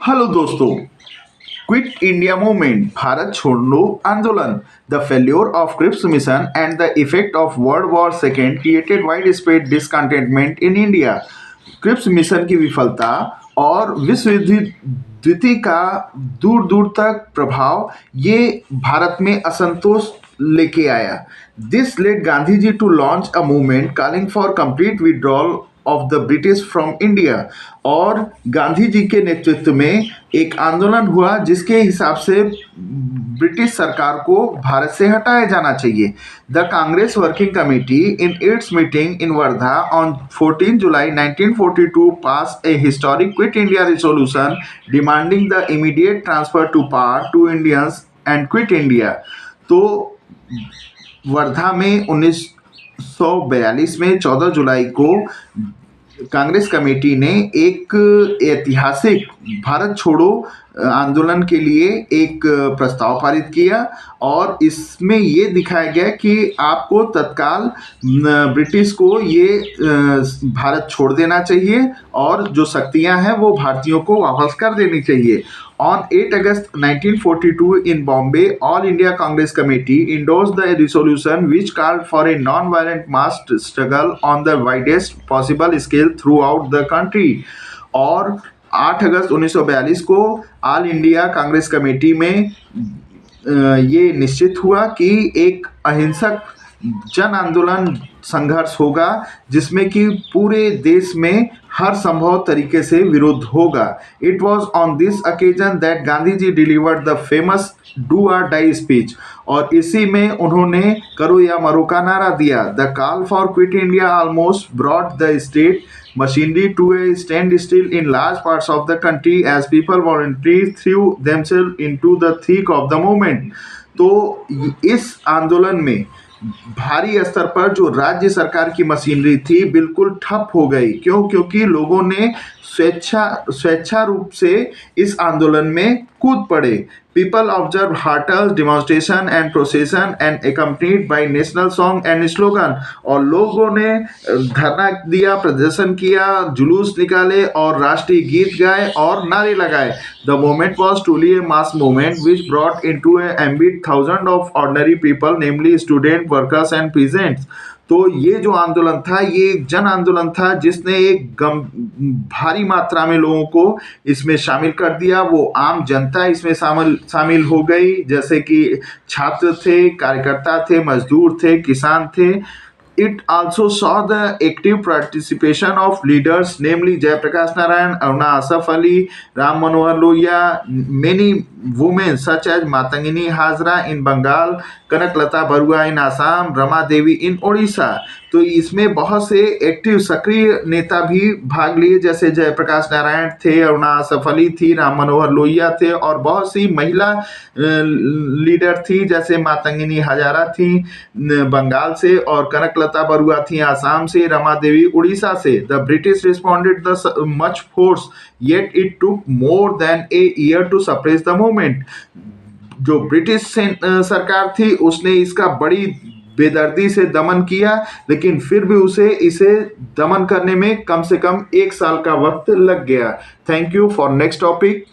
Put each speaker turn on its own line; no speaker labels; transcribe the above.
Hello दोस्तों। Quit India movement, Bharat छोड़ो आंदोलन, the failure of Cripps mission and the effect of world war second created widespread discontentment in India. Cripps mission की विफलता और विश्व युद्ध द्वितीय का दूर दूर तक प्रभाव ये भारत में असंतोष लेके आया। This led Gandhi ji to launch a movement calling for complete withdrawal of the British from India. और गांधी जी के नेतृत्व में एक आंदोलन हुआ जिसके हिसाब से ब्रिटिश सरकार को भारत से हटाया जाना चाहिए। The Congress working committee in its meeting in Wardha on 14 July 1942 pass a historic quit India resolution demanding the immediate transfer to power to Indians and quit India. तो वर्धा में 1942 में 14 जुलाई को कांग्रेस कमेटी ने एक ऐतिहासिक भारत छोड़ो आंदोलन के लिए एक प्रस्ताव पारित किया और इसमें ये दिखाया गया कि आपको तत्काल ब्रिटिश को ये भारत छोड़ देना चाहिए और जो शक्तियां हैं वो भारतीयों को वापस कर देनी चाहिए। On 8 August 1942 in Bombay, All India Congress Committee endorsed the resolution which called for a non-violent mass struggle on the widest possible scale throughout the country। और 8 अगस्त 1942 को ऑल इंडिया कांग्रेस कमेटी में ये निश्चित हुआ कि एक अहिंसक जन आंदोलन संघर्ष होगा जिसमें कि पूरे देश में हर संभव तरीके से विरोध होगा। It was on this occasion that Gandhi ji delivered the famous do or die speech. और इसी में उन्होंने करो या मरो का नारा दिया। The call for quit India almost brought the state machinery to a standstill in large parts of the country as people voluntarily threw themselves into the thick of the movement। तो इस आंदोलन में भारी स्तर पर जो राज्य सरकार की मशीनरी थी बिल्कुल ठप हो गई। क्योंकि लोगों ने स्वेच्छा रूप से इस आंदोलन में कूद पड़े। People observe hartals demonstration and procession and accompanied by national song and slogan. और लोगों ने धरना दिया, प्रदर्शन किया, जुलूस निकाले और राष्ट्रीय गीत गाए और नारे लगाए। The movement was truly A mass movement which brought into A ambit thousand of ordinary people namely student, workers and peasants. तो ये जो आंदोलन था ये एक जन आंदोलन था जिसने एक भारी मात्रा में लोगों को इसमें शामिल कर दिया। वो आम जनता इसमें शामिल हो गई, जैसे कि छात्र थे, कार्यकर्ता थे, मजदूर थे, किसान थे। It also saw the active participation of leaders, namely Jayaprakash Narayan, Aruna Asaf Ali, Ram Manohar Lohia, many women such as Matangini Hazra in Bengal, Kanaklata Barua इन आसाम, रमा देवी इन ओडिशा। तो इसमें बहुत से एक्टिव सक्रिय नेता भी भाग लिए, जैसे जयप्रकाश नारायण थे, अरुणा आसफ अली थी, राम मनोहर लोहिया थे और बहुत सी महिला लीडर थी जैसे मातंगिनी हजारा थी बंगाल से और कनकलता बरुआ थी आसाम से, रमा देवी उड़ीसा से। The British responded the much force yet it took more than a year to suppress the movement. जो ब्रिटिश सरकार थी उसने इसका बड़ी बेदर्दी से दमन किया, लेकिन फिर भी इसे दमन करने में कम से कम 1 साल का वक्त लग गया। Thank you for next topic.